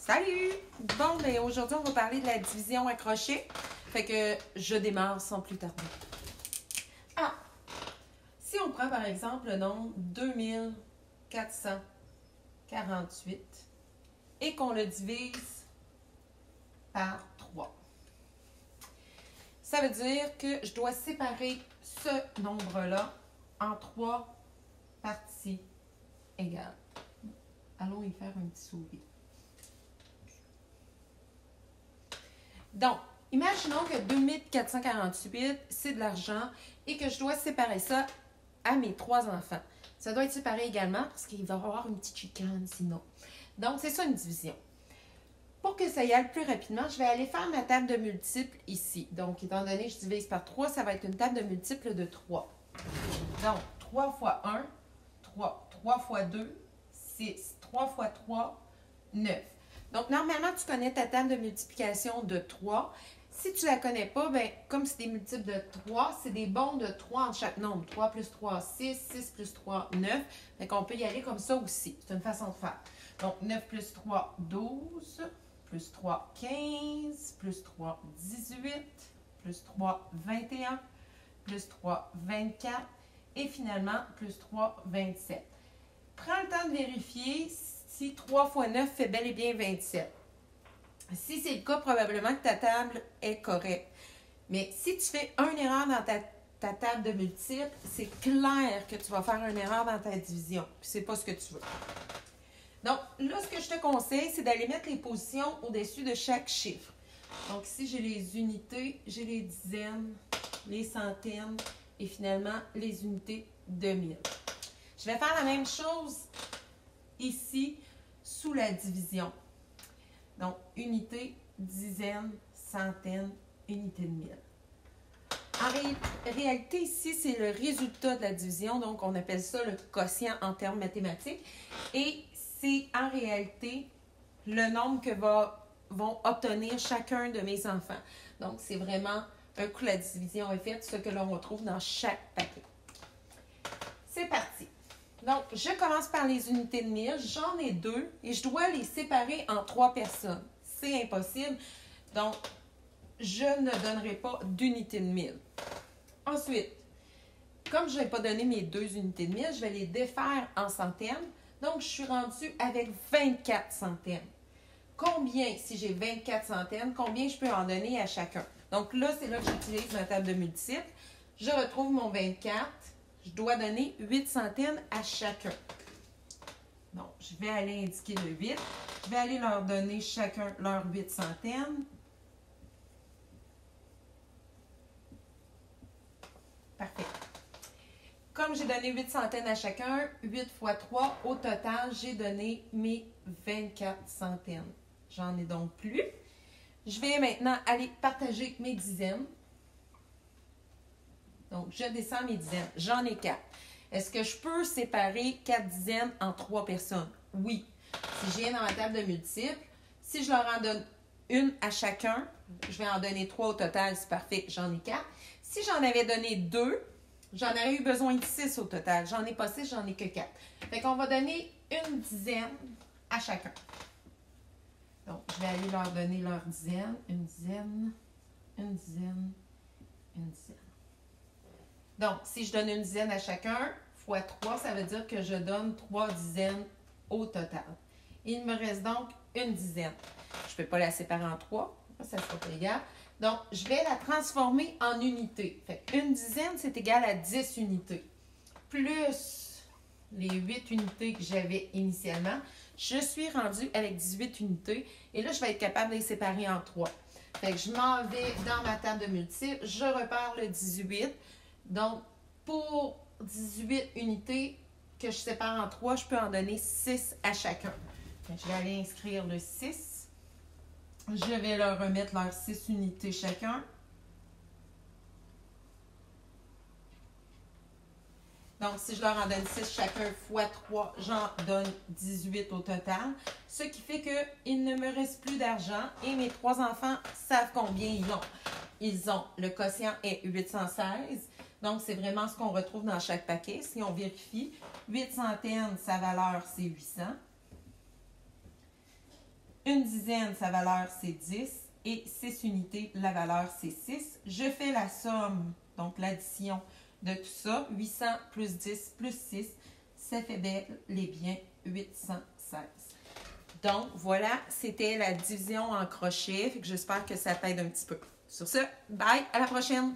Salut! Bon, ben aujourd'hui, on va parler de la division à crochet. Fait que je démarre sans plus tarder. Ah! Si on prend par exemple le nombre 2448 et qu'on le divise par 3, ça veut dire que je dois séparer ce nombre-là en 3 parties égales. Allons y faire un petit sourire. Donc, imaginons que 2448, c'est de l'argent et que je dois séparer ça à mes 3 enfants. Ça doit être séparé également parce qu'il va y avoir une petite chicane sinon. Donc, c'est ça une division. Pour que ça y aille plus rapidement, je vais aller faire ma table de multiples ici. Donc, étant donné que je divise par 3, ça va être une table de multiples de 3. Donc, 3 fois 1, 3. 3 fois 2, 6. 3 fois 3, 9. Donc, normalement, tu connais ta table de multiplication de 3. Si tu ne la connais pas, bien, comme c'est des multiples de 3, c'est des bonds de 3 en chaque nombre. 3 plus 3, 6. 6 plus 3, 9. Donc, on peut y aller comme ça aussi. C'est une façon de faire. Donc, 9 plus 3, 12. Plus 3, 15. Plus 3, 18. Plus 3, 21. Plus 3, 24. Et finalement, plus 3, 27. Prends le temps de vérifier si 3 fois 9 fait bel et bien 27. Si c'est le cas, probablement que ta table est correcte. Mais si tu fais une erreur dans ta table de multiples, c'est clair que tu vas faire une erreur dans ta division. Puis c'est pas ce que tu veux. Donc, là, ce que je te conseille, c'est d'aller mettre les positions au-dessus de chaque chiffre. Donc, ici, j'ai les unités, j'ai les dizaines, les centaines et finalement, les unités de mille. Je vais faire la même chose ici, sous la division. Donc, unité, dizaine, centaine, unité de mille. En réalité, ici, c'est le résultat de la division. Donc, on appelle ça le quotient en termes mathématiques. Et c'est en réalité le nombre que vont obtenir chacun de mes enfants. Donc, c'est vraiment un coup la division est faite, ce que l'on retrouve dans chaque paquet. C'est parti. Donc, je commence par les unités de mille. J'en ai 2 et je dois les séparer en 3 personnes. C'est impossible. Donc, je ne donnerai pas d'unités de mille. Ensuite, comme je n'ai pas donné mes 2 unités de mille, je vais les défaire en centaines. Donc, je suis rendue avec 24 centaines. Combien, si j'ai 24 centaines, combien je peux en donner à chacun? Donc là, c'est là que j'utilise ma table de multiples. Je retrouve mon 24. Je dois donner 8 centaines à chacun. Donc, je vais aller indiquer le 8. Je vais aller leur donner chacun leurs 8 centaines. Parfait. Comme j'ai donné 8 centaines à chacun, 8 fois 3, au total, j'ai donné mes 24 centaines. J'en ai donc plus. Je vais maintenant aller partager mes dizaines. Donc, je descends mes dizaines. J'en ai 4. Est-ce que je peux séparer 4 dizaines en 3 personnes? Oui. Si je viens dans ma table de multiples, si je leur en donne une à chacun, je vais en donner 3 au total, c'est parfait, j'en ai 4. Si j'en avais donné 2, j'en aurais eu besoin de 6 au total. J'en ai pas 6, j'en ai que 4. Fait qu'on va donner une dizaine à chacun. Donc, je vais aller leur donner leur dizaine, une dizaine, une dizaine, une dizaine. Donc, si je donne une dizaine à chacun, fois 3, ça veut dire que je donne 3 dizaines au total. Il me reste donc une dizaine. Je ne peux pas la séparer en 3, ça ne sera pas égal. Donc, je vais la transformer en unités. Fait une dizaine, c'est égal à 10 unités. Plus les 8 unités que j'avais initialement, je suis rendue avec 18 unités. Et là, je vais être capable de les séparer en 3. Fait que je m'en vais dans ma table de multiples. Je repère le 18. Donc, pour 18 unités que je sépare en 3, je peux en donner 6 à chacun. Donc, je vais aller inscrire le 6. Je vais leur remettre leurs 6 unités chacun. Donc, si je leur en donne 6 chacun fois 3, j'en donne 18 au total. Ce qui fait qu'il ne me reste plus d'argent et mes 3 enfants savent combien ils ont. Ils ont, le quotient est 816. Donc, c'est vraiment ce qu'on retrouve dans chaque paquet. Si on vérifie, 8 centaines, sa valeur, c'est 800. Une dizaine, sa valeur, c'est 10. Et 6 unités, la valeur, c'est 6. Je fais la somme, donc l'addition de tout ça. 800 plus 10 plus 6, ça fait bel et bien 816. Donc, voilà, c'était la division en crochet. J'espère que ça t'aide un petit peu. Sur ce, bye, à la prochaine!